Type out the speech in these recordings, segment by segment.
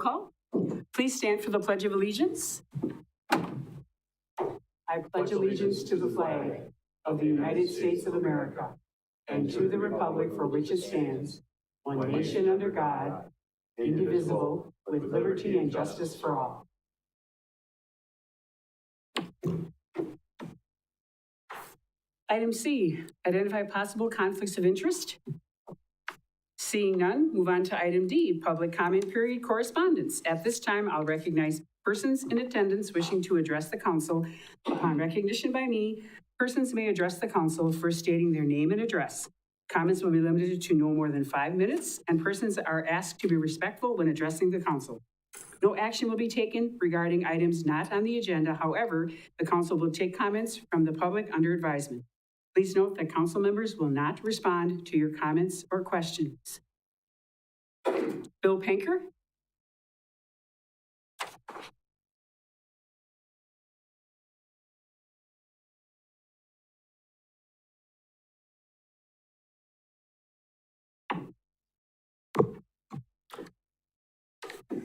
Call. Please stand for the Pledge of Allegiance. I pledge allegiance to the flag of the United States of America and to the republic for which it stands, one nation under God, indivisible, with liberty and justice for all. Item C, identify possible conflicts of interest. Seeing none, move on to item D, public comment period correspondence. At this time, I'll recognize persons in attendance wishing to address the council. Upon recognition by me, persons may address the council first stating their name and address. Comments will be limited to no more than 5 minutes, and persons are asked to be respectful when addressing the council. No action will be taken regarding items not on the agenda. However, the council will take comments from the public under advisement. Please note that council members will not respond to your comments or questions. Bill Panker.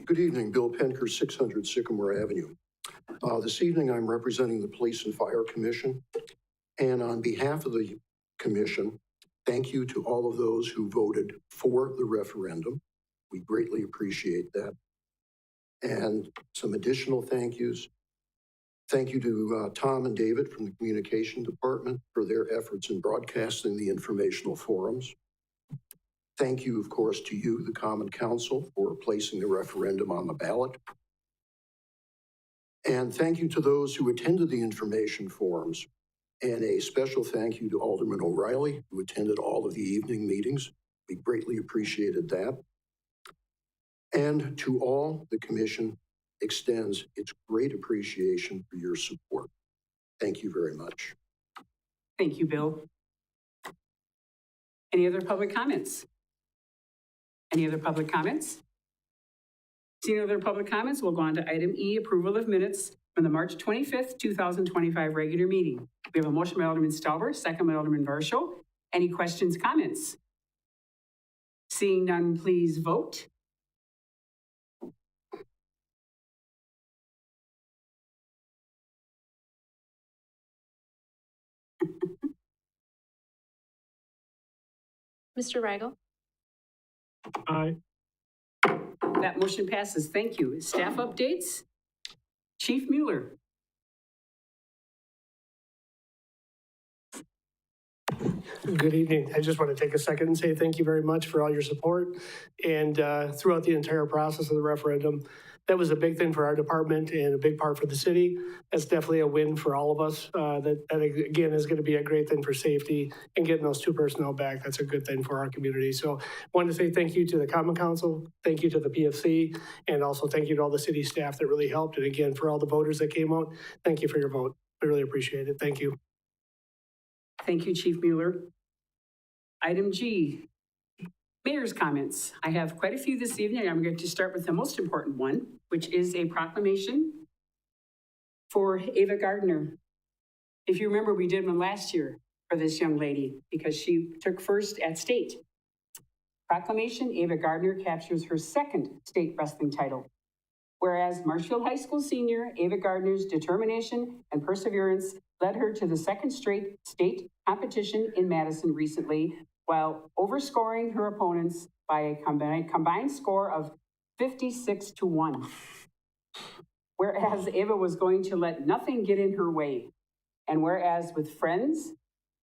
Good evening, Bill Penker, 600 Sycamore Avenue. This evening, I'm representing the Police and Fire Commission. And on behalf of the commission, thank you to all of those who voted for the referendum. We greatly appreciate that. And some additional thank yous. Thank you to Tom and David from the Communication Department for their efforts in broadcasting the informational forums. Thank you, of course, to you, the Common Council, for placing the referendum on the ballot. And thank you to those who attended the information forums. And a special thank you to Alderman O'Reilly, who attended all of the evening meetings. We greatly appreciated that. And to all, the commission extends its great appreciation for your support. Thank you very much. Thank you, Bill. Any other public comments? Any other public comments? Seeing no other public comments, we'll go on to item E, approval of minutes from the March 25th, 2025 regular meeting. We have a motion by Alderman Stauber, second by Alderman Varsho. Any questions, comments? Seeing none, please vote. Mr. Rigel? Aye. That motion passes. Thank you. Staff updates. Chief Mueller. Good evening. I just want to take a second and say thank you very much for all your support. And throughout the entire process of the referendum, that was a big thing for our department and a big part for the city. That's definitely a win for all of us. That again is going to be a great thing for safety and getting those 2 personnel back. That's a good thing for our community. So I wanted to say thank you to the Common Council, thank you to the PFC, and also thank you to all the city staff that really helped. And again, for all the voters that came out, thank you for your vote. I really appreciate it. Thank you. Thank you, Chief Mueller. Item G, Mayor's comments. I have quite a few this evening. I'm going to start with the most important one, which is a proclamation for Ava Gardner. If you remember, we did one last year for this young lady because she took first at state. Proclamation, Ava Gardner captures her 2nd state wrestling title. Whereas Marshfield High School senior Ava Gardner's determination and perseverance led her to the 2nd straight state competition in Madison recently, while overscoring her opponents by a combined score of 56-1. Whereas Ava was going to let nothing get in her way. And whereas with friends,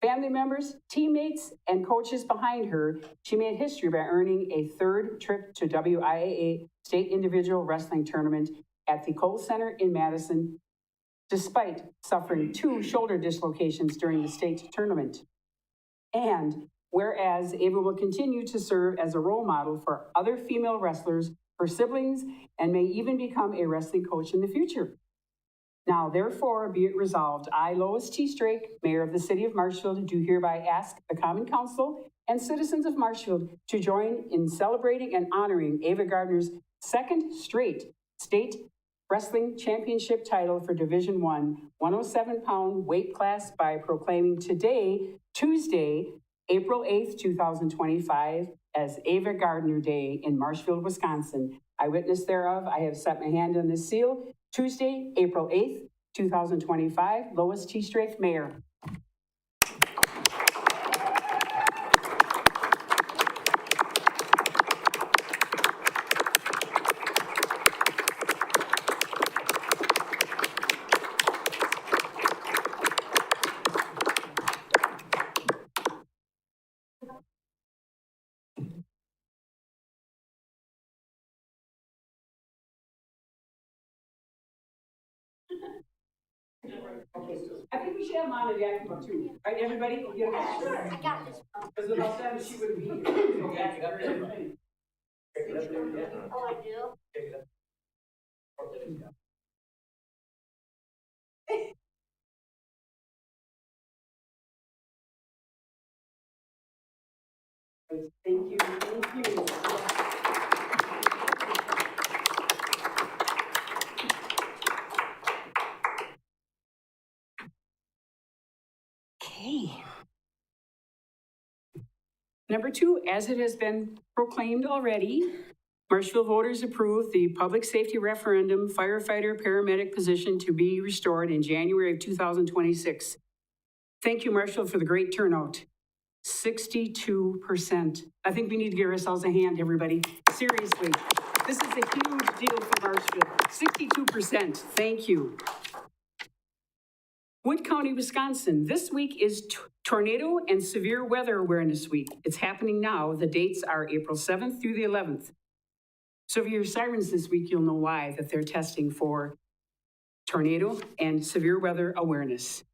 family members, teammates, and coaches behind her, she made history by earning a 3rd trip to WIAA State Individual Wrestling Tournament at the Kohl Center in Madison, despite suffering 2 shoulder dislocations during the state tournament. And whereas Ava will continue to serve as a role model for other female wrestlers, her siblings, and may even become a wrestling coach in the future. Now, therefore, be it resolved, I, Lois T. Strake, Mayor of the City of Marshfield, do hereby ask the Common Council and citizens of Marshfield to join in celebrating and honoring Ava Gardner's 2nd straight state wrestling championship title for Division I, 107-pound weight class by proclaiming today, Tuesday, April 8th, 2025, as Ava Gardner Day in Marshfield, Wisconsin, Eyewitness thereof, I have set my hand on this seal. Tuesday, April 8th, 2025, Lois T. Strake, Mayor. I think we should have Mom and Dad come up too. All right, everybody? Get a Sure, I got this. because without them, she wouldn't be here. Go back up there. Oh, I do? Thank you, thank you. Okay. Number 2, as it has been proclaimed already, Marshfield voters approved the public safety referendum firefighter paramedic position to be restored in January of 2026. Thank you, Marshfield, for the great turnout. 62%. I think we need to give ourselves a hand, everybody. Seriously, this is a huge deal for Marshfield. 62%. Thank you. Wood County, Wisconsin. This week is Tornado and Severe Weather Awareness Week. It's happening now. The dates are April 7th through the 11th. So if you hear sirens this week, you'll know why, that they're testing for tornado and severe weather awareness.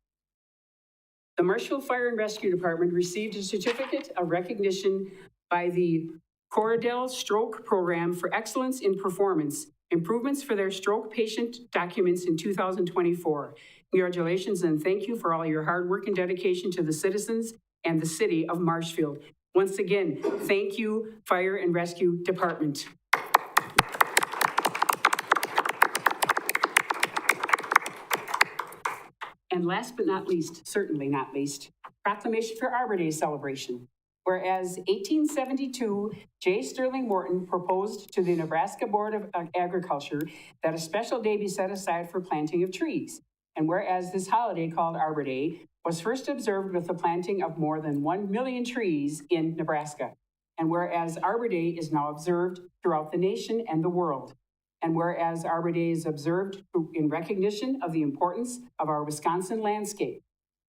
The Marshfield Fire and Rescue Department received a certificate of recognition by the Corridell Stroke Program for excellence in performance, improvements for their stroke patient documents in 2024. Congratulations and thank you for all your hard work and dedication to the citizens and the city of Marshfield. Once again, thank you, Fire and Rescue Department. And last but not least, certainly not least, proclamation for Arbor Day celebration. Whereas 1872, J. Sterling Morton proposed to the Nebraska Board of Agriculture that a special day be set aside for planting of trees. And whereas this holiday called Arbor Day was first observed with the planting of more than 1 million trees in Nebraska. And whereas Arbor Day is now observed throughout the nation and the world. And whereas Arbor Day is observed in recognition of the importance of our Wisconsin landscape.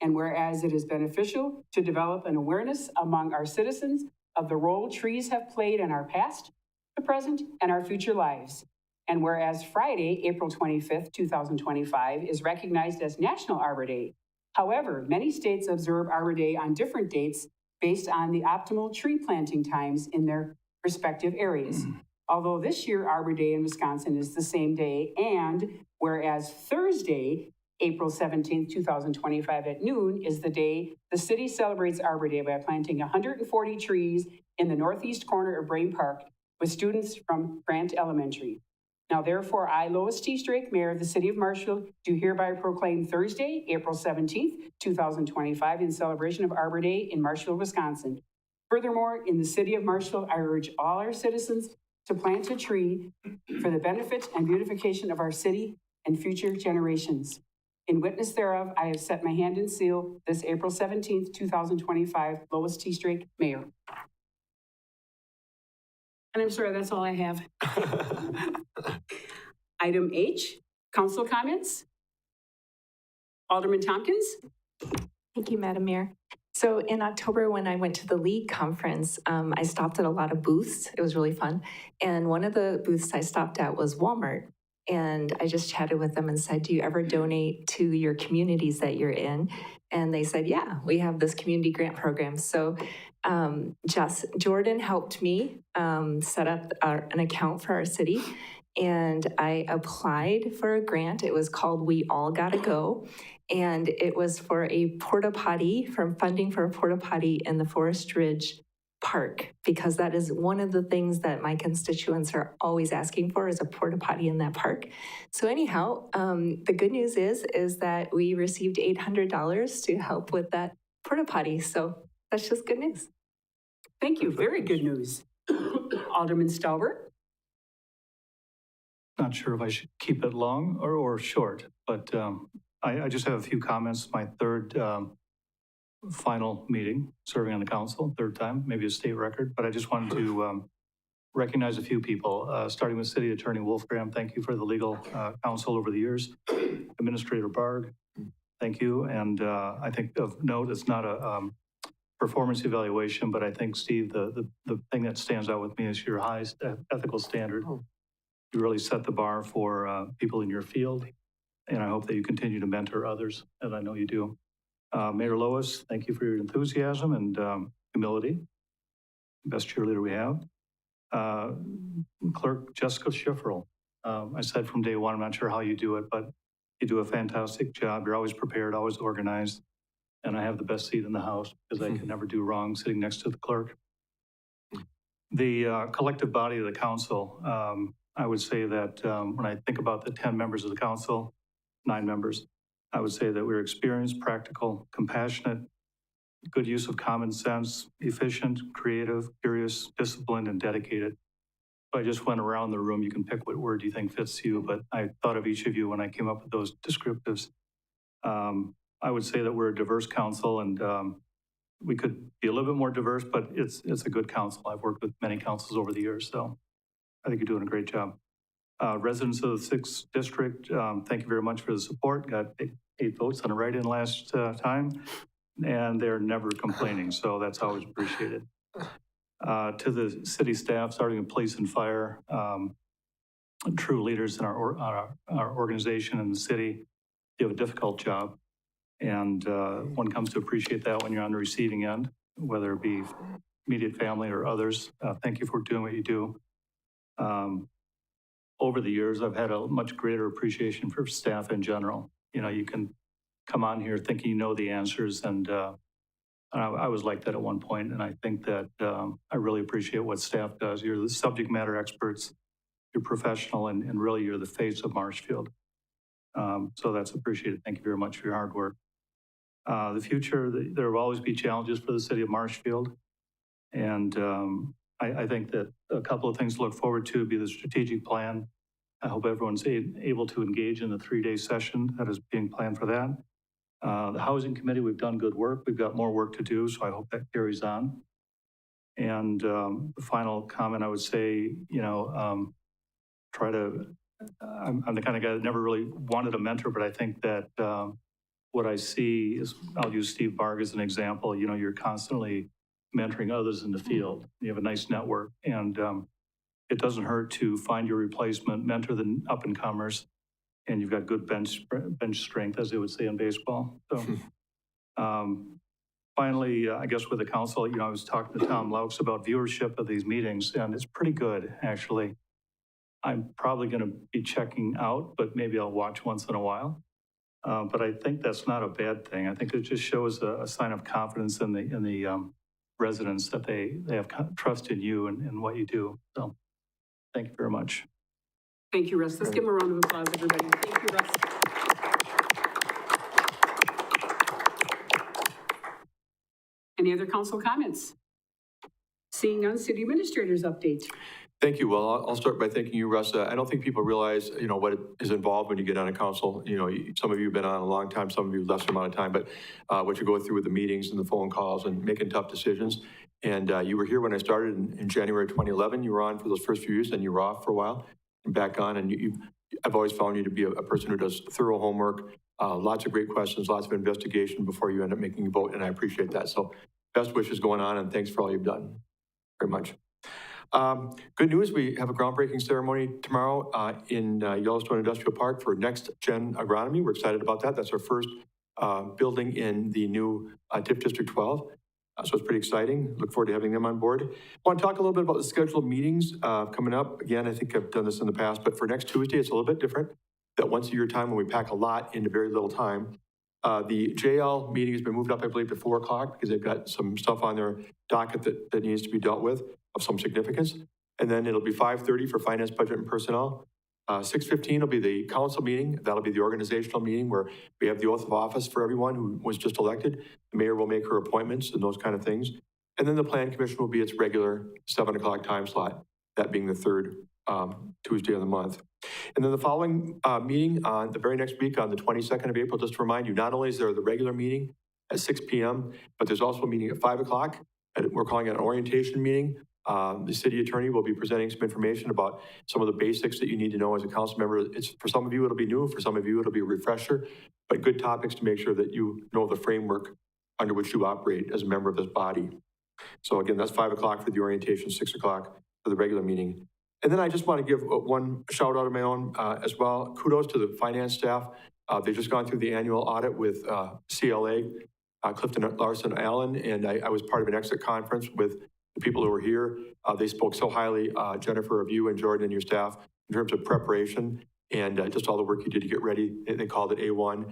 And whereas it is beneficial to develop an awareness among our citizens of the role trees have played in our past, the present, and our future lives. And whereas Friday, April 25th, 2025, is recognized as National Arbor Day. However, many states observe Arbor Day on different dates based on the optimal tree planting times in their respective areas. Although this year Arbor Day in Wisconsin is the same day, and whereas Thursday, April 17th, 2025 at noon is the day the city celebrates Arbor Day by planting 140 trees in the northeast corner of Brain Park with students from Grant Elementary. Now therefore, I, Lois T. Strake, Mayor of the City of Marshfield, do hereby proclaim Thursday, April 17th, 2025 in celebration of Arbor Day in Marshfield, Wisconsin. Furthermore, in the City of Marshfield, I urge all our citizens to plant a tree for the benefit and beautification of our city and future generations. In witness thereof, I have set my hand and seal this April 17th, 2025, Lois T. Strake, Mayor. And I'm sorry, that's all I have. Item H, council comments. Alderman Tompkins. Thank you, Madam Mayor. So in October, when I went to the League conference, I stopped at a lot of booths. It was really fun. And one of the booths I stopped at was Walmart. And I just chatted with them and said, do you ever donate to your communities that you're in? And they said, yeah, we have this community grant program. So Jordan helped me set up an account for our city. And I applied for a grant. It was called We All Gotta Go. And it was for a porta potty, from funding for a porta potty in the Forest Ridge Park, because that is one of the things that my constituents are always asking for, is a porta potty in that park. So anyhow, the good news is that we received $800 to help with that porta potty. So that's just good news. Thank you. Very good news. Alderman Stalbert. Not sure if I should keep it long or short, but I just have a few comments. My third final meeting serving on the council, third time, maybe a state record, but I just wanted to recognize a few people, starting with City Attorney Wolfgram. Thank you for the legal counsel over the years. Administrator Barg, thank you. And I think of note, it's not a performance evaluation, but I think, Steve, the thing that stands out with me is your high ethical standard. You really set the bar for people in your field, and I hope that you continue to mentor others, as I know you do. Mayor Lois, thank you for your enthusiasm and humility. Best cheerleader we have. Clerk Jessica Schifferl. I said from day one, I'm not sure how you do it, but you do a fantastic job. You're always prepared, always organized, and I have the best seat in the house because I can never do wrong sitting next to the clerk. The collective body of the council, I would say that when I think about the 10 members of the council, 9 members, I would say that we're experienced, practical, compassionate, good use of common sense, efficient, creative, curious, disciplined, and dedicated. If I just went around the room, you can pick what word you think fits you, but I thought of each of you when I came up with those descriptives. I would say that we're a diverse council, and we could be a little bit more diverse, but it's a good council. I've worked with many councils over the years, so I think you're doing a great job. Residents of the 6th District, thank you very much for the support. Got 8 votes on a write-in last time, and they're never complaining, so that's always appreciated. To the city staff, starting with police and fire, true leaders in our organization and the city, you have a difficult job, and one comes to appreciate that when you're on the receiving end, whether it be immediate family or others. Thank you for doing what you do. Over the years, I've had a much greater appreciation for staff in general. You know, you can come on here thinking you know the answers, and I was like that at one point, and I think that I really appreciate what staff does. You're the subject matter experts, you're professional, and really you're the face of Marshfield. So that's appreciated. Thank you very much for your hard work. The future, there will always be challenges for the city of Marshfield, and I think that a couple of things to look forward to would be the strategic plan. I hope everyone's able to engage in the 3-day session that is being planned for that. The Housing Committee, we've done good work. We've got more work to do, so I hope that carries on. And the final comment I would say, you know, I'm the kind of guy that never really wanted a mentor, but I think that what I see is, I'll use Steve Barg as an example. You know, you're constantly mentoring others in the field. You have a nice network, and it doesn't hurt to find your replacement, mentor the up-and-comers, and you've got good bench strength, as they would say in baseball. So, finally, I guess with the council, you know, I was talking to Tom Laux about viewership of these meetings, and it's pretty good, actually. I'm probably going to be checking out, but maybe I'll watch once in a while. But I think that's not a bad thing. I think it just shows a sign of confidence in the residents that they have trust in you and what you do. So, thank you very much. Thank you, Russ. Let's give him a round of applause, everybody. Thank you, Russ. Any other council comments? Seeing none, city administrators update. Thank you. Well, I'll start by thanking you, Russ. I don't think people realize, you know, what is involved when you get on a council. You know, some of you have been on a long time, some of you less amount of time, but what you go through with the meetings and the phone calls and making tough decisions. And you were here when I started in January 2011. You were on for those first few years, then you were off for a while and back on. And I've always found you to be a person who does thorough homework, lots of great questions, lots of investigation before you end up making a vote. And I appreciate that. So best wishes going on, and thanks for all you've done very much. Good news, we have a groundbreaking ceremony tomorrow in Yellowstone Industrial Park for Next Gen Agronomy. We're excited about that. That's our first building in the new TIF District 12. So it's pretty exciting. Look forward to having them on board. I want to talk a little bit about the scheduled meetings coming up. Again, I think I've done this in the past, but for next Tuesday, it's a little bit different. That once a year time when we pack a lot into very little time. The JL meeting has been moved up, I believe, to 4 o'clock because they've got some stuff on their docket that needs to be dealt with of some significance. And then it'll be 5:30 for finance, budget, and personnel. 6:15 will be the council meeting. That'll be the organizational meeting where we have the oath of office for everyone who was just elected. The mayor will make her appointments and those kind of things. And then the plan commission will be its regular 7 o'clock time slot, that being the third Tuesday of the month. And then the following meeting on the very next week, on the 22nd of April, just to remind you, not only is there the regular meeting at 6 p.m., but there's also a meeting at 5 o'clock. We're calling it an orientation meeting. The city attorney will be presenting some information about some of the basics that you need to know as a council member. For some of you, it'll be new. For some of you, it'll be a refresher, but good topics to make sure that you know the framework under which you operate as a member of this body. So again, that's 5 o'clock for the orientation, 6 o'clock for the regular meeting. And then I just want to give one shout out of my own as well. Kudos to the finance staff. They've just gone through the annual audit with CLA, Clifton Larson Allen, and I was part of an exit conference with the people who were here. They spoke so highly, Jennifer, of you and Jordan and your staff in terms of preparation and just all the work you did to get ready. They called it A1.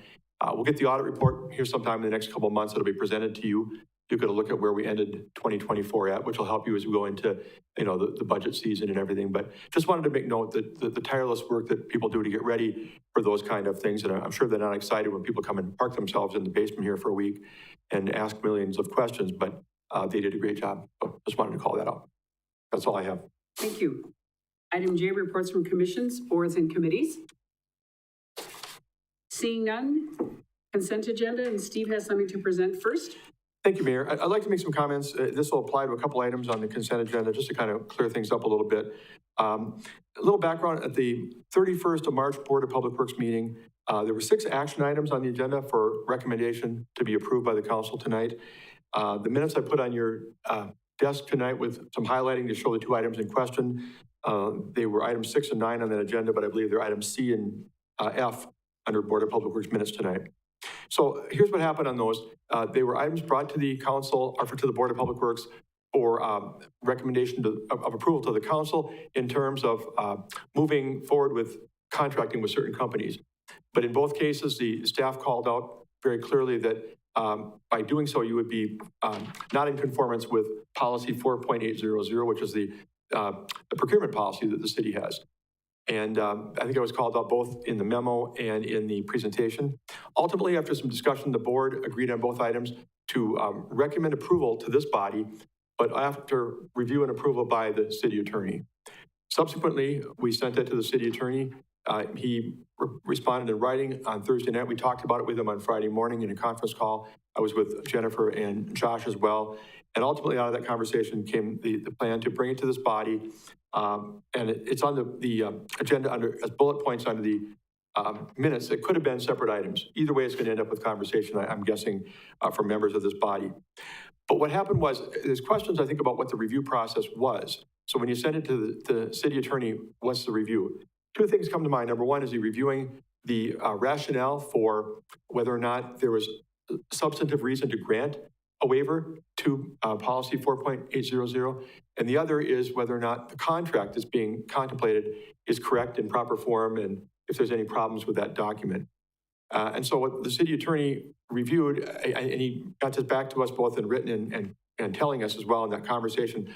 We'll get the audit report here sometime in the next couple of months. It'll be presented to you. You could look at where we ended 2024 at, which will help you as we go into, the budget season and everything. But just wanted to make note that the tireless work that people do to get ready for those kind of things. And I'm sure they're not excited when people come and park themselves in the basement here for a week and ask millions of questions, but they did a great job. So just wanted to call that out. That's all I have. Thank you. Item J, reports from commissions, boards, and committees. Seeing none, consent agenda, and Steve has something to present first. Thank you, Mayor. I'd like to make some comments. This will apply to a couple items on the consent agenda, just to kind of clear things up a little bit. A little background, at the 31st of March Board of Public Works meeting, there were 6 action items on the agenda for recommendation to be approved by the council tonight. The minutes I put on your desk tonight with some highlighting to show the 2 items in question. They were items 6 and 9 on that agenda, but I believe they're items C and F under Board of Public Works minutes tonight. So here's what happened on those. They were items brought to the council, or to the Board of Public Works, for recommendation of approval to the council in terms of moving forward with contracting with certain companies. But in both cases, the staff called out very clearly that by doing so, you would be not in conformance with policy 4.800, which is the procurement policy that the city has. And I think I was called out both in the memo and in the presentation. Ultimately, after some discussion, the board agreed on both items to recommend approval to this body, but after review and approval by the city attorney. Subsequently, we sent that to the city attorney. He responded in writing on Thursday night. We talked about it with him on Friday morning in a conference call. I was with Jennifer and Josh as well. And ultimately, out of that conversation came the plan to bring it to this body. And it's on the agenda as bullet points under the minutes. It could have been separate items. Either way, it's going to end up with conversation, I'm guessing, from members of this body. But what happened was, there's questions, I think, about what the review process was. So when you send it to the city attorney, what's the review? 2 things come to mind. Number one is he reviewing the rationale for whether or not there was substantive reason to grant a waiver to policy 4.800. And the other is whether or not the contract that's being contemplated is correct in proper form and if there's any problems with that document. And so what the city attorney reviewed, and he got this back to us both in written and telling us as well in that conversation,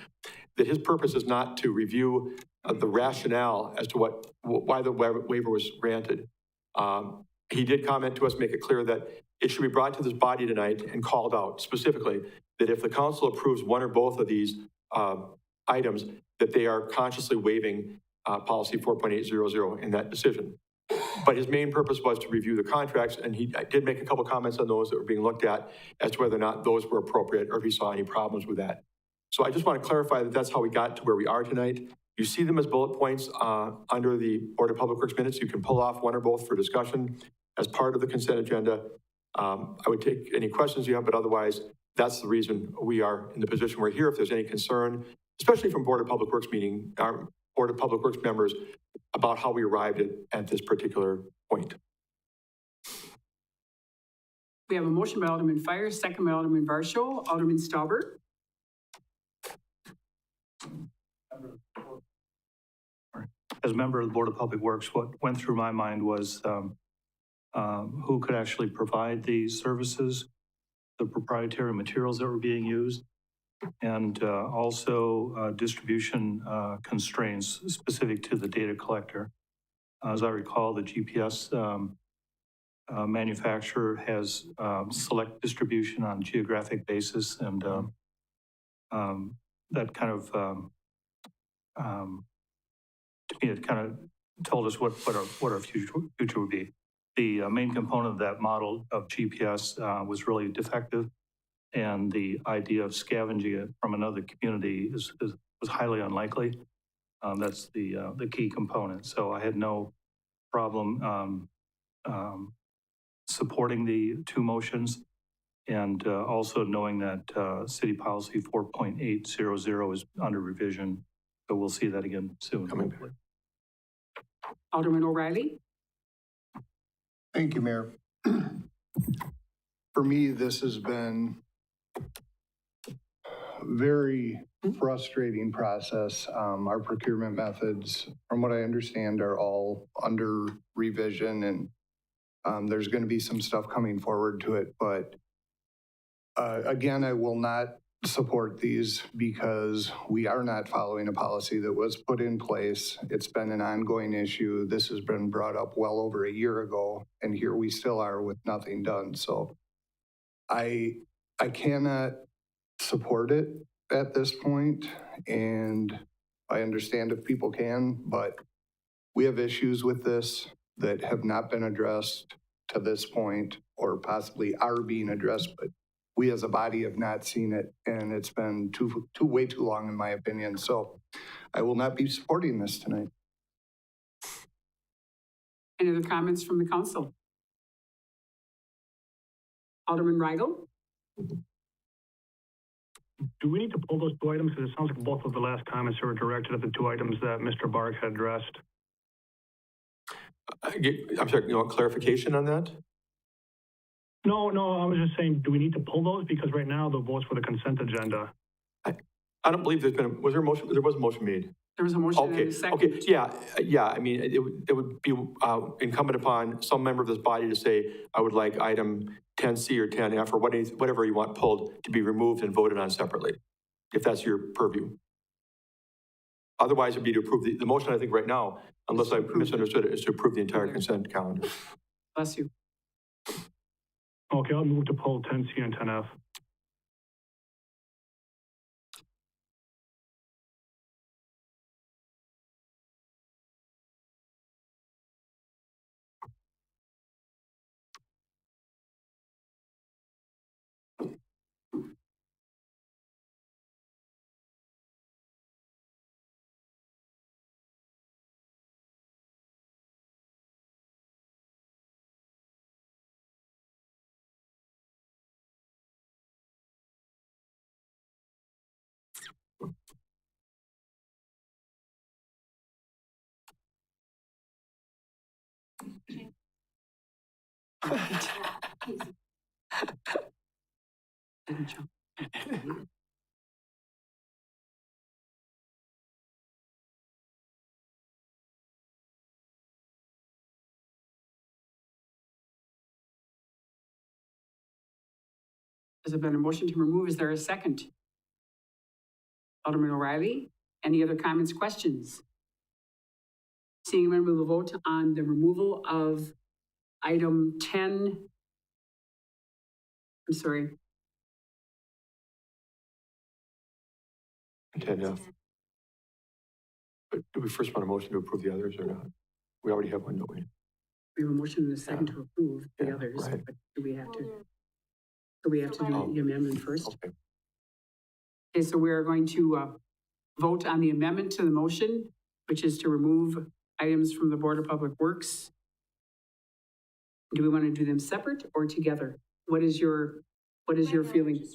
that his purpose is not to review the rationale as to why the waiver was granted. He did comment to us, make it clear that it should be brought to this body tonight and called out specifically that if the council approves one or both of these items, that they are consciously waiving policy 4.800 in that decision. But his main purpose was to review the contracts, and he did make a couple comments on those that were being looked at as to whether or not those were appropriate or if he saw any problems with that. So I just want to clarify that that's how we got to where we are tonight. You see them as bullet points under the Board of Public Works minutes. You can pull off one or both for discussion as part of the consent agenda. I would take any questions you have, but otherwise, that's the reason we are in the position we're here. If there's any concern, especially from Board of Public Works our Board of Public Works members, about how we arrived at this particular point. We have a motion by Alderman Fire, second by Alderman Varsho. Alderman Stauber. As a member of the Board of Public Works, what went through my mind was who could actually provide these services, the proprietary materials that were being used, and also distribution constraints specific to the data collector. As I recall, the GPS manufacturer has select distribution on geographic basis, and that kind of to me, it kind of told us what our future would be. The main component of that model of GPS was really defective, and the idea of scavenging it from another community was highly unlikely. That's the key component. So I had no problem supporting the two motions, and also knowing that City Policy 4.800 is under revision. So we'll see that again soon. Coming back. Hopefully. Alderman O'Reilly? Thank you, Mayor. For me, this has been a very frustrating process. Our procurement methods, from what I understand, are all under revision, and there's going to be some stuff coming forward to it. But again, I will not support these because we are not following a policy that was put in place. It's been an ongoing issue. This has been brought up well over a year ago, and here we still are with nothing done. So I cannot support it at this point, and I understand if people can, but we have issues with this that have not been addressed to this point, or possibly are being addressed, but we as a body have not seen it, and it's been way too long, in my opinion. So I will not be supporting this tonight. Any other comments from the council? Alderman Weigel? Do we need to pull those two items? Because it sounds like both of the last comments were directed at the two items that Mr. Bark had addressed. I'm sorry, you want clarification on that? No, I was just saying, do we need to pull those? Because right now the votes for the consent agenda. I don't believe there's been, was there a motion? There was a motion made. There was a motion and Okay, a second. okay, yeah, I mean, it would be incumbent upon some member of this body to say, I would like item 10C or 10F or whatever you want pulled to be removed and voted on separately, if that's your purview. Otherwise, it'd be to approve the motion, I think right now, unless I misunderstood it, is to approve the entire consent calendar. Bless you. Okay, I'll move to pull 10C and 10F. Didn't jump. Has there been a motion to remove? Is there a second? Alderman O'Reilly, any other comments, questions? Seeing none, we will vote on the removal of item 10. I'm sorry, 10F. But do we first want a motion to approve the others or not? We already have one, don't we? we have a motion and a second to approve the Yeah, others, right. but do we have to? So we have to do the amendment first? Okay. Okay, so we are going to vote on the amendment to the motion, which is to remove items from the Board of Public Works. Do we want to do them separate or together? What is your feeling?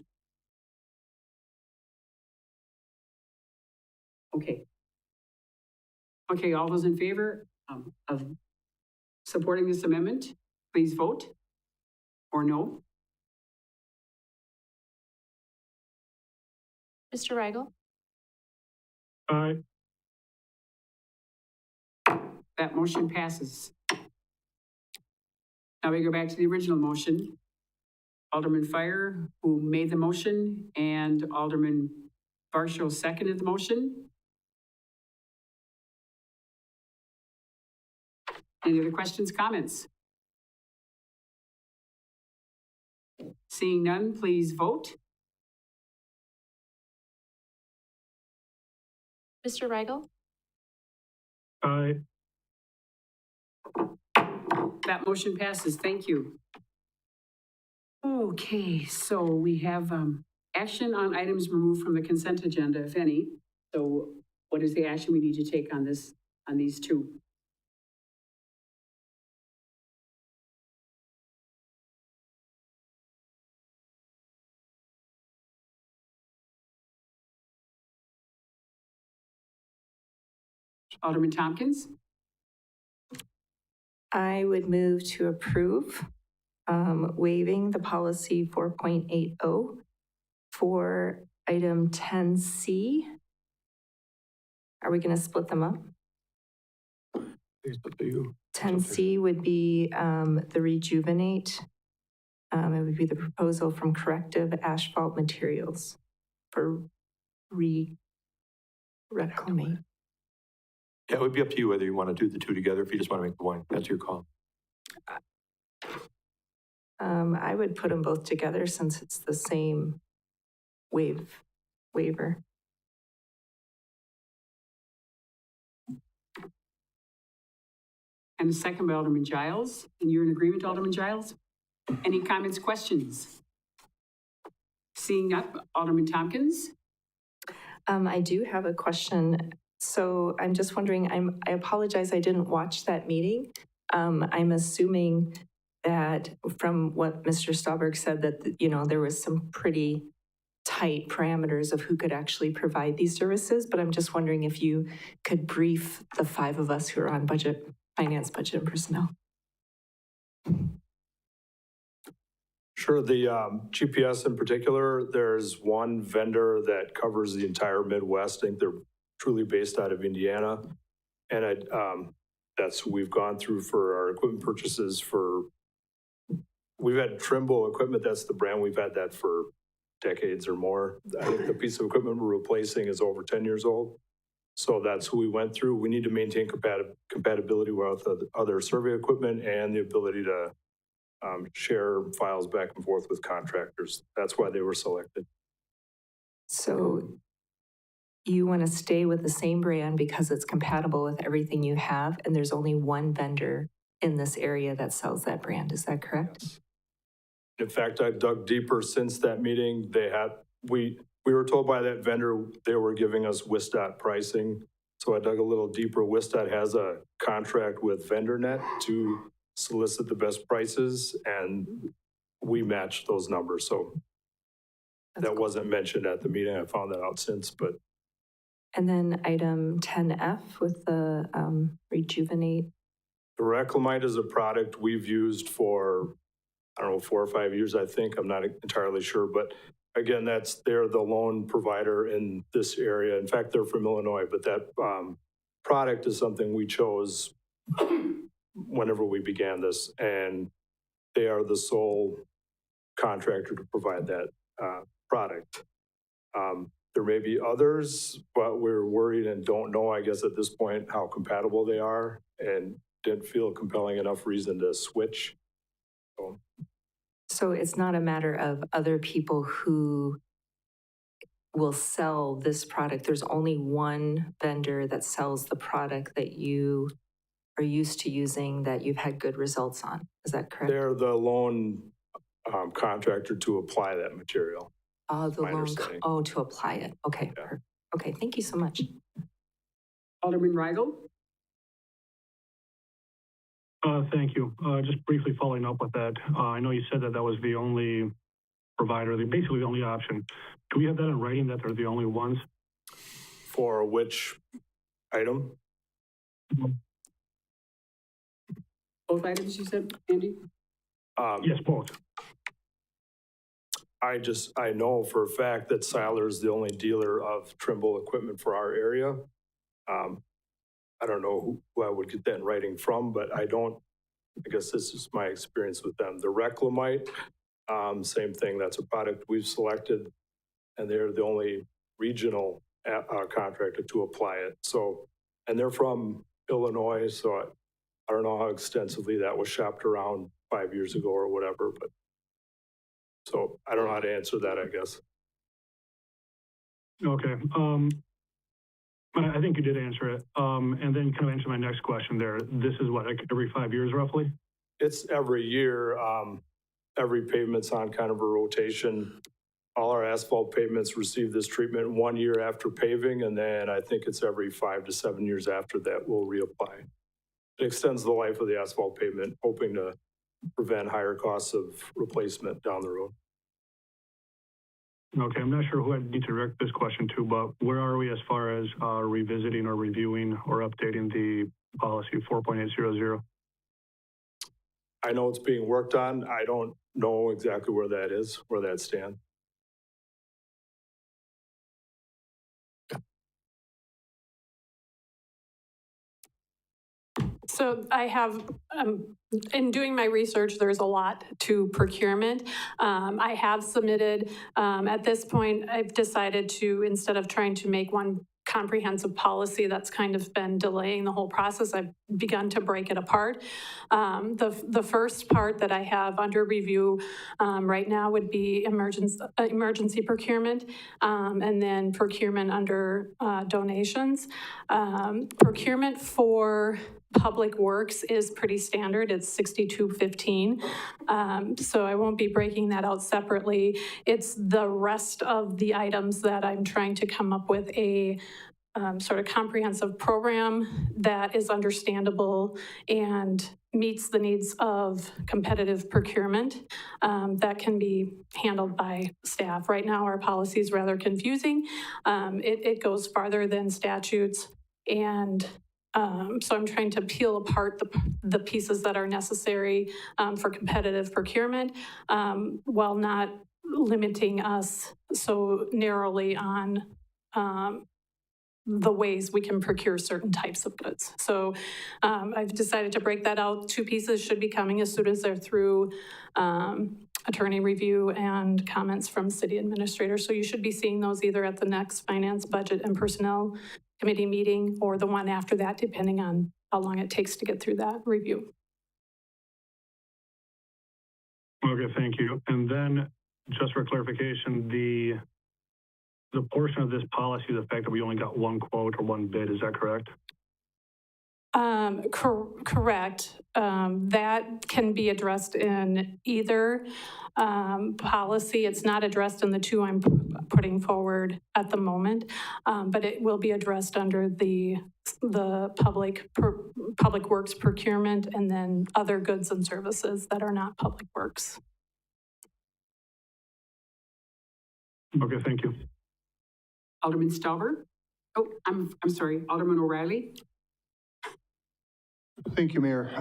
Okay. Okay, all those in favor of supporting this amendment, please vote. Or no? Mr. Weigel? Aye. That motion passes. Now we go back to the original motion. Alderman Fire, who made the motion, and Alderman Varsho seconded the motion. Any other questions, comments? Seeing none, please vote. Mr. Weigel? Aye. That motion passes. Thank you. Okay, so we have action on items removed from the consent agenda, if any. So what is the action we need to take on this, on these two? Alderman Tompkins? I would move to approve waiving the policy 4.80 for item 10C. Are we going to split them up? It's up to you. 10C would be the rejuvenate. It would be the proposal from corrective asphalt materials for reclaimate. Yeah, it would be up to you whether you want to do the two together, if you just want to make the one, that's your call. I would put them both together since it's the same waiver. And a second by Alderman Giles. And you're in agreement, Alderman Giles? Any comments, questions? Seeing none, Alderman Tompkins? I do have a question. So I'm just wondering, I apologize, I didn't watch that meeting. I'm assuming that from what Mr. Stahlberg said that, you know, there was some pretty tight parameters of who could actually provide these services, but I'm just wondering if you could brief the five of us who are on budget, finance, budget, and personnel. Sure. The GPS in particular, there's one vendor that covers the entire Midwest. I think they're truly based out of Indiana. And that's who we've gone through for our equipment purchases we've had Trimble equipment. That's the brand. We've had that for decades or more. I think the piece of equipment we're replacing is over 10 years old. So that's who we went through. We need to maintain compatibility with other survey equipment and the ability to share files back and forth with contractors. That's why they were selected. So you want to stay with the same brand because it's compatible with everything you have, and there's only one vendor in this area that sells that brand. Is that correct? In fact, I've dug deeper since that meeting. We were told by that vendor they were giving us WISDOT pricing. So I dug a little deeper. WISDOT has a contract with VendorNet to solicit the best prices, and we matched those numbers. So that wasn't mentioned at the meeting. I found that out since, but. And then item 10F with the rejuvenate. The Reclamite is a product we've used for, I don't know, 4 or 5 years, I think. I'm not entirely sure, but again, they're the lone provider in this area. In fact, they're from Illinois, but that product is something we chose whenever we began this, and they are the sole contractor to provide that product. There may be others, but we're worried and don't know, I guess, at this point, how compatible they are, and didn't feel a compelling enough reason to switch. So it's not a matter of other people who will sell this product. There's only one vendor that sells the product that you are used to using, that you've had good results on. Is that correct? They're the lone contractor to apply that material. To apply it. Okay. Yeah. Okay, thank you so much. Alderman Weigel? Thank you. Just briefly following up with that, I know you said that was the only provider, basically the only option. Do we have that in writing that they're the only ones? For which item? Both items you said, Andy? Yes, both. I know for a fact that Seiler is the only dealer of Trimble equipment for our area. I don't know who I would get that in writing from, but I guess this is my experience with them. The Reclamite, same thing. That's a product we've selected, and they're the only regional contractor to apply it. So, and they're from Illinois, so I don't know how extensively that was shopped around 5 years ago or whatever, but so I don't know how to answer that, I guess. Okay. But I think you did answer it. And then kind of answer my next question there. This is what, like every 5 years roughly? It's every year, every pavement's on kind of a rotation. All our asphalt pavements receive this treatment 1 year after paving, and then I think it's every 5 to 7 years after that we'll reapply. It extends the life of the asphalt pavement, hoping to prevent higher costs of replacement down the road. Okay, I'm not sure who I need to direct this question to, but where are we as far as revisiting or reviewing or updating the policy 4.800? I know it's being worked on. I don't know exactly where that is, where that stands. So I have, in doing my research, there's a lot to procurement. I have submitted, at this point, I've decided to, instead of trying to make one comprehensive policy that's kind of been delaying the whole process, I've begun to break it apart. The first part that I have under review right now would be emergency procurement, and then procurement under donations. Procurement for Public Works is pretty standard. It's 6215. So I won't be breaking that out separately. It's the rest of the items that I'm trying to come up with a sort of comprehensive program that is understandable and meets the needs of competitive procurement that can be handled by staff. Right now, our policy is rather confusing. It goes farther than statutes, and so I'm trying to peel apart the pieces that are necessary for competitive procurement while not limiting us so narrowly on the ways we can procure certain types of goods. So I've decided to break that out. 2 pieces should be coming as soon as they're through attorney review and comments from city administrators. So you should be seeing those either at the next Finance, Budget, and Personnel Committee meeting or the one after that, depending on how long it takes to get through that review. Okay, thank you. And then just for clarification, the portion of this policy, the fact that we only got 1 quote or 1 bid, is that correct? Correct. That can be addressed in either policy. It's not addressed in the 2 I'm putting forward at the moment, but it will be addressed under the public works procurement and then other goods and services that are not public works. Okay, thank you. Alderman Stauber? Oh, I'm sorry, Alderman O'Reilly? Thank you, Mayor.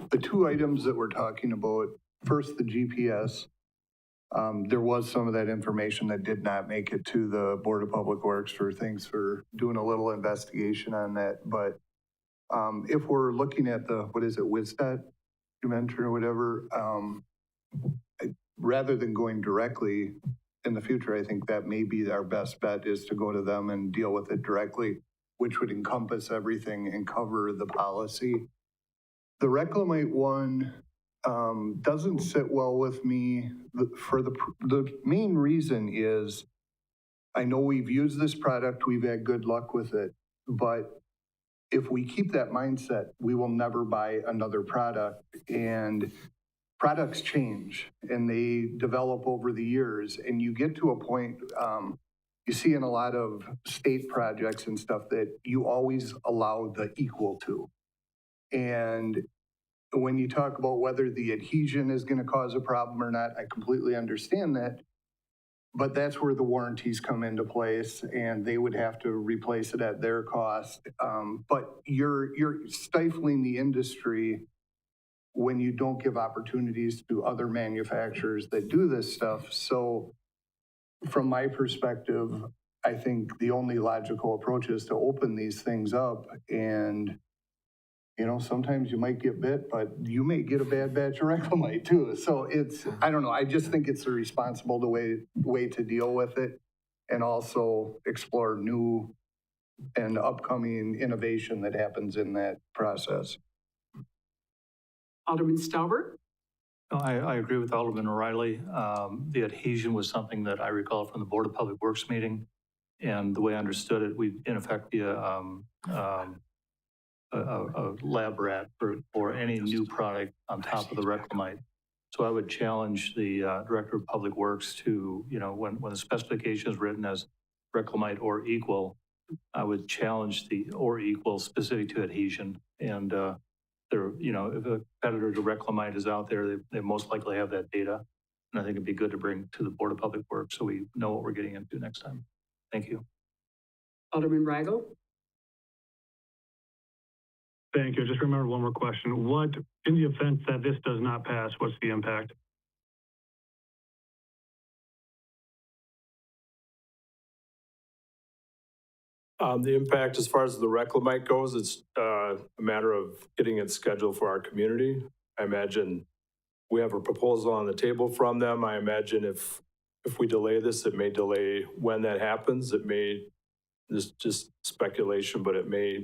The 2 items that we're talking about, first, the GPS. There was some of that information that did not make it to the Board of Public Works for doing a little investigation on that. But if we're looking at the, what is it, WISDOT you mentioned or whatever, rather than going directly in the future, I think that may be our best bet is to go to them and deal with it directly, which would encompass everything and cover the policy. The Reclamite one doesn't sit well with me. The main reason is I know we've used this product, we've had good luck with it, but if we keep that mindset, we will never buy another product. And products change and they develop over the years, and you get to a point, you see in a lot of state projects and stuff that you always allow the equal to. And when you talk about whether the adhesion is going to cause a problem or not, I completely understand that. But that's where the warranties come into place, and they would have to replace it at their cost. But you're stifling the industry when you don't give opportunities to other manufacturers that do this stuff. So from my perspective, I think the only logical approach is to open these things up. And, you know, sometimes you might get bit, but you may get a bad batch of Reclamite too. So it's, I don't know, I just think it's a responsible way to deal with it, and also explore new and upcoming innovation that happens in that process. Alderman Stauber? I agree with Alderman O'Reilly. The adhesion was something that I recall from the Board of Public Works meeting. And the way I understood it, we in effect be a lab rat for any new product on top of the Reclamite. So I would challenge the Director of Public Works to, when the specification is written as Reclamite or equal, I would challenge the or equal specific to adhesion. And if a competitor to Reclamite is out there, they most likely have that data. And I think it'd be good to bring to the Board of Public Works so we know what we're getting into next time. Thank you. Alderman Weigel? Thank you. Just remember one more question. In the event that this does not pass, what's the impact? The impact as far as the Reclamite goes, it's a matter of getting it scheduled for our community. I imagine we have a proposal on the table from them. I imagine if we delay this, it may delay when that happens. It may, this is just speculation, but it may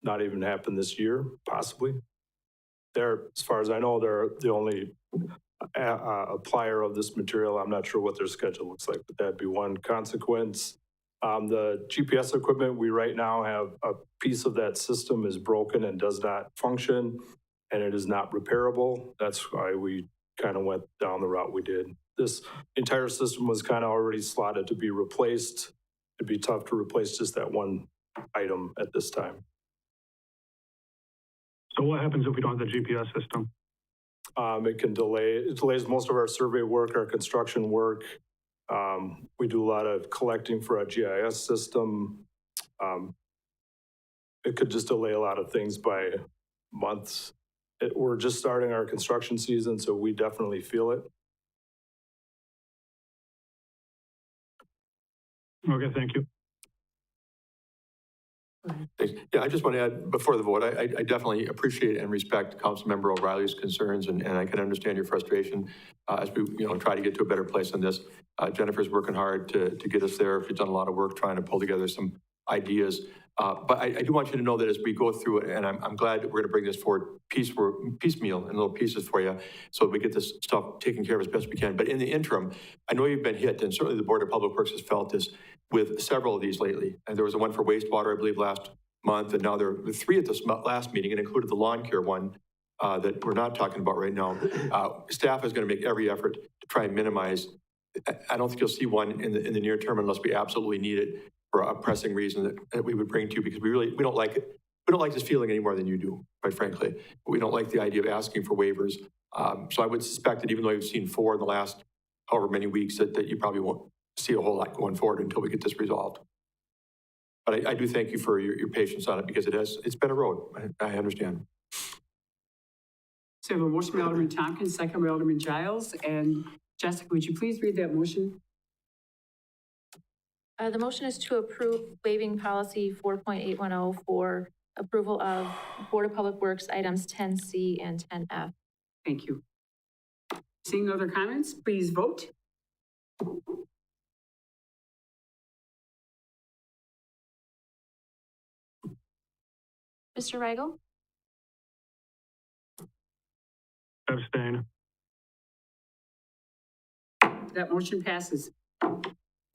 not even happen this year, possibly. As far as I know, they're the only applier of this material. I'm not sure what their schedule looks like, but that'd be one consequence. The GPS equipment, we right now have a piece of that system is broken and does not function, and it is not repairable. That's why we kind of went down the route we did. This entire system was kind of already slotted to be replaced. It'd be tough to replace just that one item at this time. So what happens if we don't have the GPS system? It delays most of our survey work, our construction work. We do a lot of collecting for our GIS system. It could just delay a lot of things by months. We're just starting our construction season, so we definitely feel it. Okay, thank you. Yeah, I just want to add before the vote, I definitely appreciate and respect Councilmember O'Reilly's concerns, and I can understand your frustration as we try to get to a better place on this. Jennifer's working hard to get us there. She's done a lot of work trying to pull together some ideas. But I do want you to know that as we go through it, and I'm glad that we're going to bring this forward piecemeal in little pieces for you so that we get this stuff taken care of as best we can. But in the interim, I know you've been hit, and certainly the Board of Public Works has felt this with several of these lately. And there was a one for wastewater, I believe, last month, and now there are three at this last meeting, and included the lawn care one that we're not talking about right now. Staff is going to make every effort to try and minimize. I don't think you'll see one in the near term unless we absolutely need it for a pressing reason that we would bring to you, because we don't like it. We don't like this feeling any more than you do, quite frankly. We don't like the idea of asking for waivers. So I would suspect that even though you've seen 4 in the last however many weeks, that you probably won't see a whole lot going forward until we get this resolved. But I do thank you for your patience on it, because it's been a road. I understand. So we have a motion by Alderman Tompkins, second by Alderman Giles. And Jessica, would you please read that motion? The motion is to approve waiving policy 4.810 for approval of Board of Public Works items 10C and 10F. Thank you. Seeing no other comments, please vote. Mr. Weigel? Abstain. That motion passes.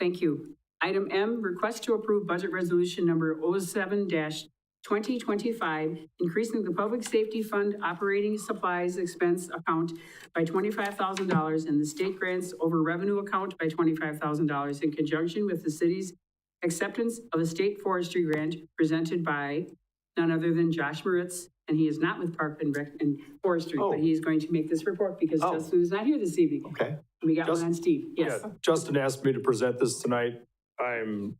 Thank you. Item M, request to approve budget resolution number 07-2025, increasing the public safety fund operating supplies expense account by $25,000 and the state grants over revenue account by $25,000 in conjunction with the city's acceptance of a state forestry grant presented by none other than Josh Moritz, and he is not with Park and Forestry, but he is going to make this report because Justin is not here this evening. Okay. We got one on Steve. Yes. Yeah, Justin asked me to present this tonight. I'm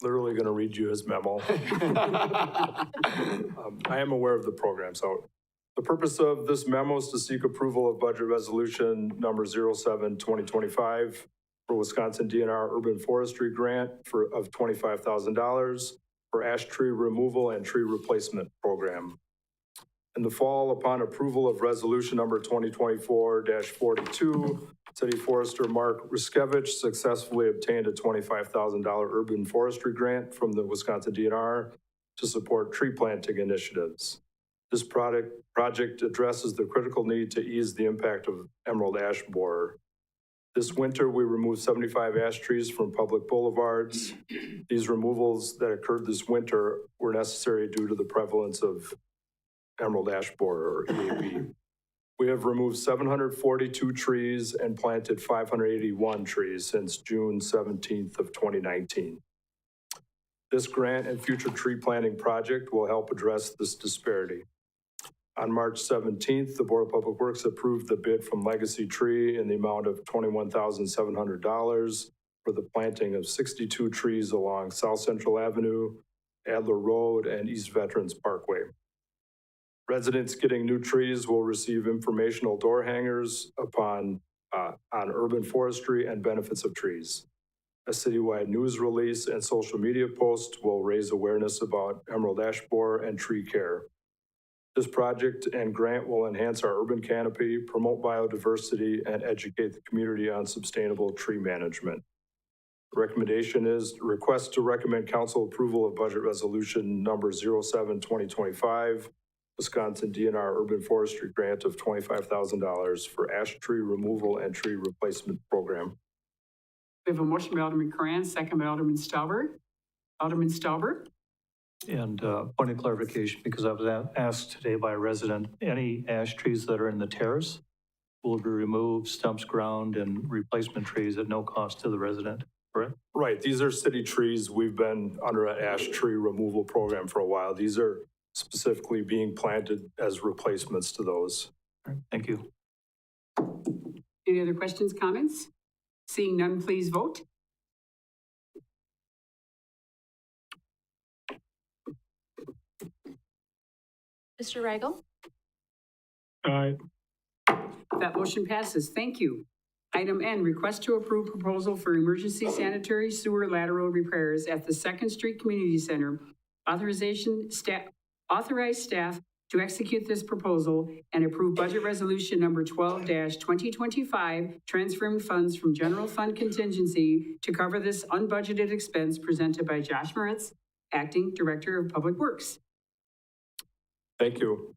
literally going to read you his memo. I am aware of the program. So the purpose of this memo is to seek approval of budget resolution number 07-2025 for Wisconsin DNR Urban Forestry Grant of $25,000 for ash tree removal and tree replacement program. In the fall, upon approval of resolution number 2024-42, City Forester Mark Riskevich successfully obtained a $25,000 urban forestry grant from the Wisconsin DNR to support tree planting initiatives. This project addresses the critical need to ease the impact of emerald ash borer. This winter, we removed 75 ash trees from public boulevards. These removals that occurred this winter were necessary due to the prevalence of emerald ash borer, or EAB. We have removed 742 trees and planted 581 trees since June 17th of 2019. This grant and future tree planting project will help address this disparity. On March 17th, the Board of Public Works approved the bid from Legacy Tree in the amount of $21,700 for the planting of 62 trees along South Central Avenue, Adler Road, and East Veterans Parkway. Residents getting new trees will receive informational door hangers on urban forestry and benefits of trees. A citywide news release and social media post will raise awareness about emerald ash borer and tree care. This project and grant will enhance our urban canopy, promote biodiversity, and educate the community on sustainable tree management. The recommendation is request to recommend council approval of budget resolution number 07-2025, Wisconsin DNR Urban Forestry Grant of $25,000 for ash tree removal and tree replacement program. We have a motion by Alderman Coran, second by Alderman Stauber. Alderman Stauber? And point of clarification, because I was asked today by a resident, any ash trees that are in the terrace will be removed, stumps ground, and replacement trees at no cost to the resident, correct? Right, these are city trees. We've been under an ash tree removal program for a while. These are specifically being planted as replacements to those. Thank you. Any other questions, comments? Seeing none, please vote. Mr. Rigel? Aye. That motion passes. Thank you. Item N, request to approve proposal for emergency sanitary sewer lateral repairs at the 2nd Street Community Center. Authorize staff to execute this proposal and approve budget resolution number 12-2025, transferring funds from general fund contingency to cover this unbudgeted expense, presented by Josh Moritz, Acting Director of Public Works. Thank you.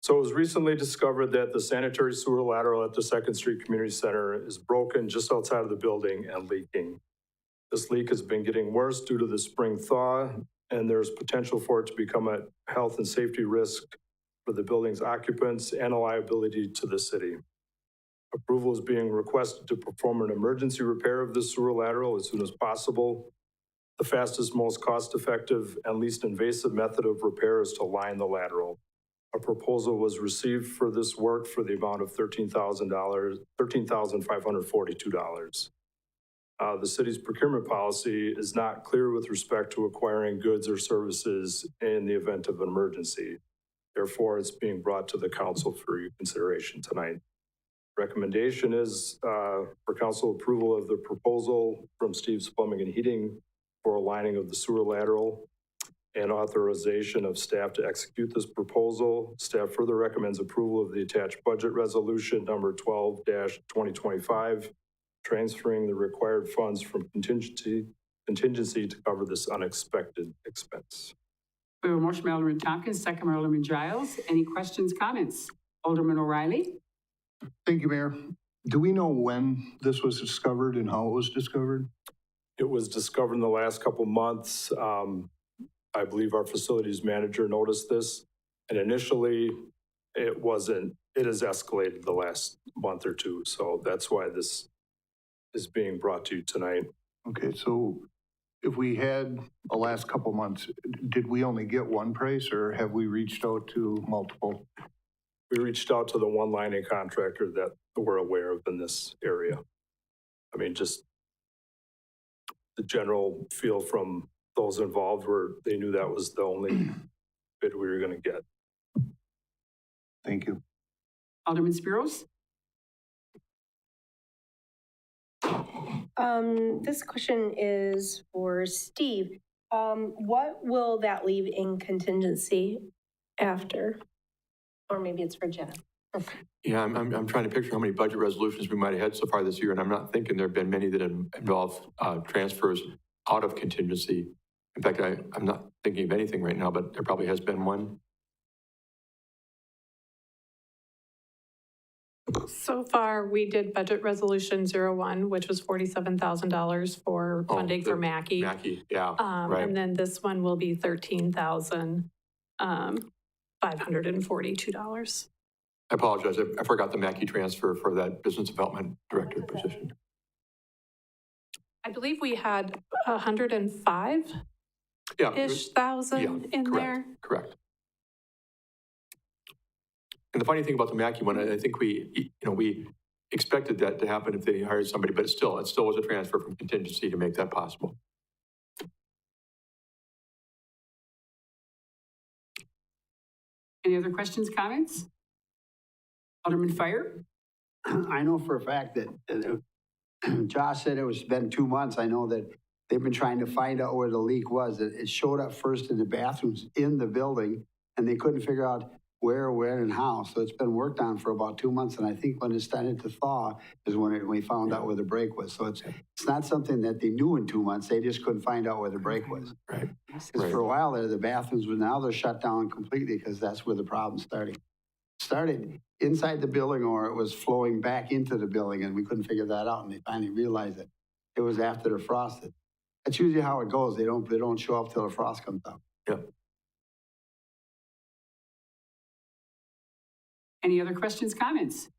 So it was recently discovered that the sanitary sewer lateral at the 2nd Street Community Center is broken just outside of the building and leaking. This leak has been getting worse due to the spring thaw, and there's potential for it to become a health and safety risk for the building's occupants and a liability to the city. Approval is being requested to perform an emergency repair of this sewer lateral as soon as possible. The fastest, most cost-effective, and least invasive method of repair is to line the lateral. A proposal was received for this work for the amount of $13,542. The city's procurement policy is not clear with respect to acquiring goods or services in the event of an emergency. Therefore, it's being brought to the council for your consideration tonight. Recommendation is for council approval of the proposal from Steve's Plumbing and Heating for aligning of the sewer lateral and authorization of staff to execute this proposal. Staff further recommends approval of the attached budget resolution number 12-2025, transferring the required funds from contingency to cover this unexpected expense. We have a motion by Alderman Tompkins, second by Alderman Giles. Any questions, comments? Alderman O'Reilly? Thank you, Mayor. Do we know when this was discovered and how it was discovered? It was discovered in the last couple months. I believe our facilities manager noticed this, and initially it wasn't. It has escalated the last month or two, so that's why this is being brought to you tonight. Okay, so if we had the last couple months, did we only get one price or have we reached out to multiple? We reached out to the one lining contractor that we're aware of in this area. I mean, just the general feel from those involved were they knew that was the only bid we were going to get. Thank you. Alderman Spiros? This question is for Steve. What will that leave in contingency after? Or maybe it's for Jenna. Yeah, I'm trying to picture how many budget resolutions we might have had so far this year, and I'm not thinking there have been many that involve transfers out of contingency. In fact, I'm not thinking of anything right now, but there probably has been one. So far, we did budget resolution 01, which was $47,000 for Oh, funding for the Mackey. Mackey, yeah, right. And then this one will be $13,542. I apologize, I forgot the Mackey transfer for that business development director position. I believe we had 105-ish Yeah, thousand in there. correct. And the funny thing about the Mackey one, I think we expected that to happen if they hired somebody, but it still was a transfer from contingency to make that possible. Any other questions, comments? Alderman Fire? I know for a fact that Josh said it was been 2 months. I know that they've been trying to find out where the leak was. It showed up first in the bathrooms in the building, and they couldn't figure out where, when, and how. So it's been worked on for about 2 months, and I think when it started to thaw is when we found out where the break was. So it's not something that they knew in 2 months. They just couldn't find out where the break was. Right. Because for a while there, the bathrooms were, now they're shut down completely because that's where the problem started. Started inside the building, or it was flowing back into the building, and we couldn't figure that out, and they finally realized that it was after the frosted. That's usually how it goes. They don't show up till the frost comes out. Yeah. Any other questions, comments?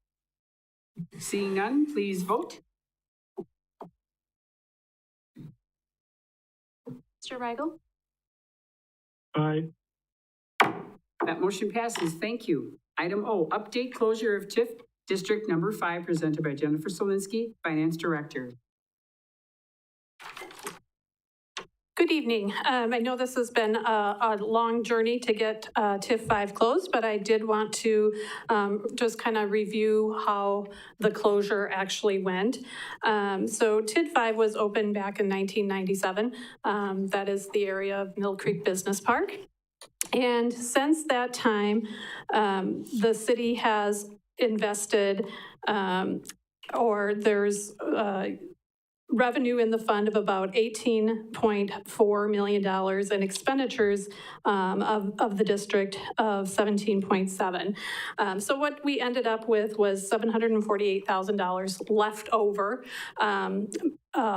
Seeing none, please vote. Mr. Weigel? Aye. That motion passes. Thank you. Item O, update closure of TIF District Number 5, presented by Jennifer Solinsky, Finance Director. Good evening. I know this has been a long journey to get TIF 5 closed, but I did want to just kind of review how the closure actually went. So TID 5 was opened back in 1997. That is the area of Mill Creek Business Park. And since that time, the city has invested, or there's revenue in the fund of about $18.4 million and expenditures of the district of 17.7. So what we ended up with was $748,000 left over,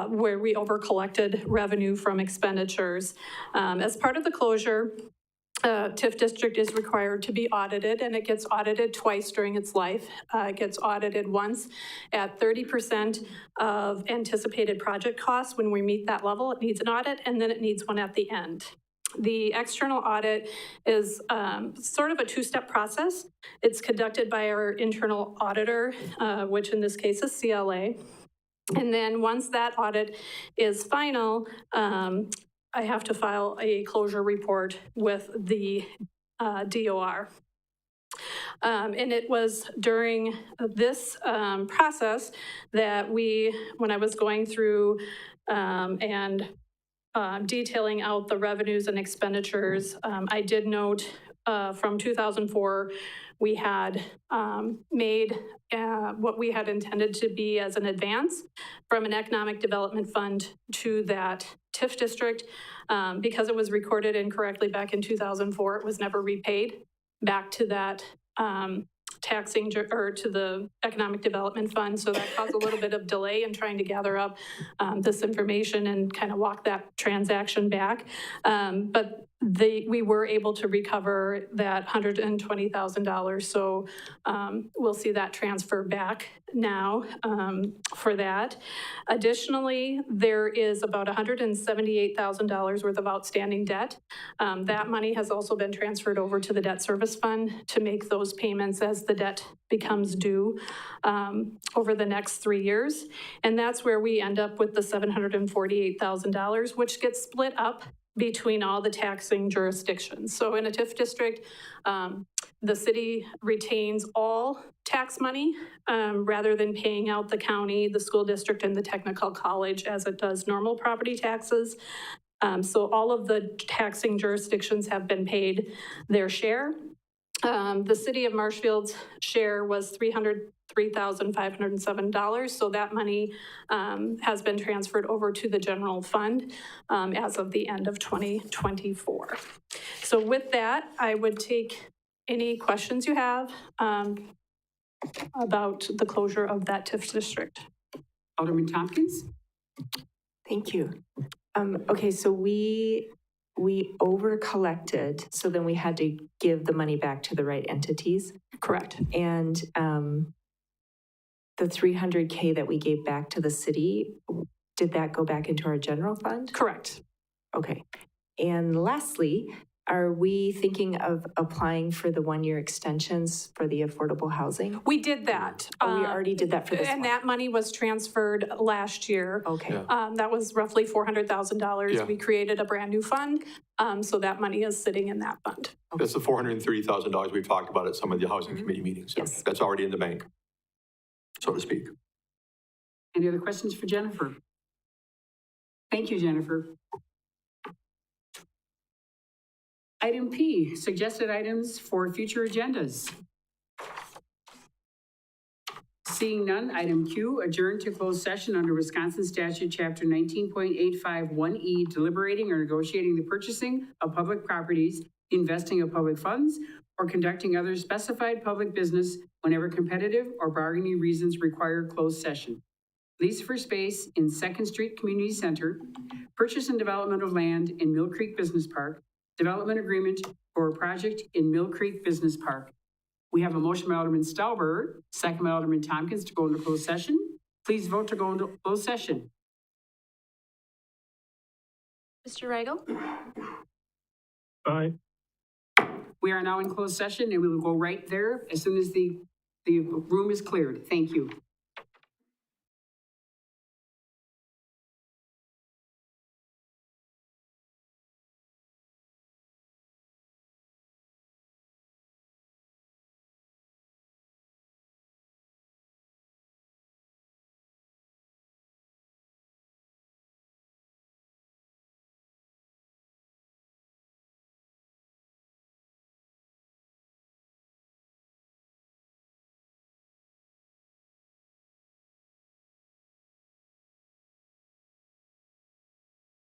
where we over collected revenue from expenditures. As part of the closure, TIF district is required to be audited, and it gets audited twice during its life. It gets audited once at 30% of anticipated project costs. When we meet that level, it needs an audit, and then it needs one at the end. The external audit is sort of a two-step process. It's conducted by our internal auditor, which in this case is CLA. And then once that audit is final, I have to file a closure report with the DOR. And it was during this process that when I was going through and detailing out the revenues and expenditures, I did note from 2004, we had made what we had intended to be as an advance from an economic development fund to that TIF district. Because it was recorded incorrectly back in 2004, it was never repaid back to that taxing, or to the economic development fund. So that caused a little bit of delay in trying to gather up this information and kind of walk that transaction back. But we were able to recover that $120,000. So we'll see that transfer back now for that. Additionally, there is about $178,000 worth of outstanding debt. That money has also been transferred over to the debt service fund to make those payments as the debt becomes due over the next 3 years. And that's where we end up with the $748,000, which gets split up between all the taxing jurisdictions. So in a TIF district, the city retains all tax money rather than paying out the county, the school district, and the technical college as it does normal property taxes. So all of the taxing jurisdictions have been paid their share. The city of Marshfield's share was $303,507. So that money has been transferred over to the general fund as of the end of 2024. So with that, I would take any questions you have. about the closure of that TIF district. Alderman Tompkins? Thank you. Okay, so we over collected, so then we had to give the money back to the right entities. Correct. And the 300K that we gave back to the city, did that go back into our general fund? Correct. Okay. And lastly, are we thinking of applying for the one-year extensions for the affordable housing? We did that. Oh, we already did that for this And one? that money was transferred last year. Okay. Yeah. That was roughly $400,000. Yeah. We created a brand new fund. So that money is sitting in that fund. That's the $430,000 we've talked about at some of the housing committee meetings. Yes. That's already in the bank, so to speak. Any other questions for Jennifer? Thank you, Jennifer. Item P, suggested items for future agendas. Seeing none, item Q, adjourn to closed session under Wisconsin Statute Chapter 19.851E, deliberating or negotiating the purchasing of public properties, investing of public funds, or conducting other specified public business whenever competitive or bargaining reasons require closed session. Lease for space in 2nd Street Community Center, purchase and development of land in Mill Creek Business Park, development agreement for a project in Mill Creek Business Park. We have a motion by Alderman Stauber, second by Alderman Tompkins to go into closed session. Please vote to go into closed session. Mr. Reigel? Aye. We are now in closed session and we will go right there as soon as the room is cleared. Thank you.